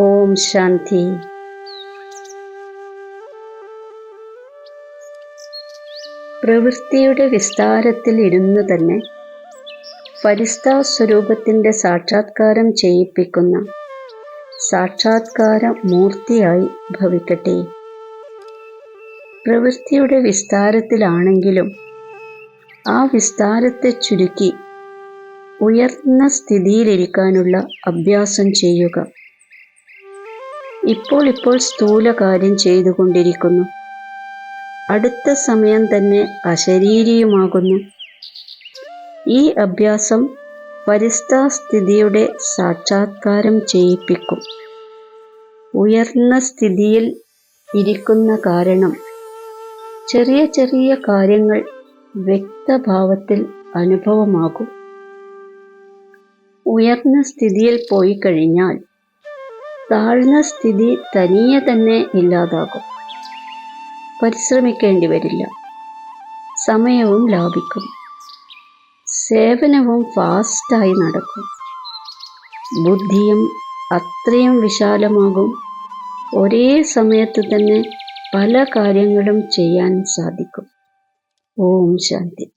ഓം ശാന്തി. പ്രവൃത്തിയുടെ വിസ്താരത്തിൽ ഇരുന്നു തന്നെ ഫരിസ്താ സ്വരൂപത്തിൻ്റെ സാക്ഷാത്കാരം ചെയ്യിപ്പിക്കുന്ന സാക്ഷാത്കാര മൂർത്തിയായി ഭവിക്കട്ടെ. പ്രവൃത്തിയുടെ വിസ്താരത്തിലാണെങ്കിലും ആ വിസ്താരത്തെ ചുരുക്കി ഉയർന്ന സ്ഥിതിയിലിരിക്കാനുള്ള അഭ്യാസം ചെയ്യുക. ഇപ്പോൾ സ്ഥൂല കാര്യം ചെയ്തുകൊണ്ടിരിക്കുന്നു, അടുത്ത സമയം തന്നെ അശരീരിയുമാകുന്നു. ഈ അഭ്യാസം ഫരിസ്താ സ്ഥിതിയുടെ സാക്ഷാത്കാരം ചെയ്യിപ്പിക്കും. ഉയർന്ന സ്ഥിതിയിൽ ഇരിക്കുന്ന കാരണം ചെറിയ ചെറിയ കാര്യങ്ങൾ വ്യക്തഭാവത്തിൽ അനുഭവമാകും. ഉയർന്ന സ്ഥിതിയിൽ പോയി കഴിഞ്ഞാൽ താഴ്ന്ന സ്ഥിതി തനിയെ തന്നെ ഇല്ലാതാകും. പരിശ്രമിക്കേണ്ടി വരില്ല, സമയവും ലാഭിക്കും, സേവനവും ഫാസ്റ്റായി നടക്കും, ബുദ്ധിയും അത്രയും വിശാലമാകും. ഒരേ സമയത്ത് തന്നെ പല കാര്യങ്ങളും ചെയ്യാൻ സാധിക്കും. ഓം ശാന്തി.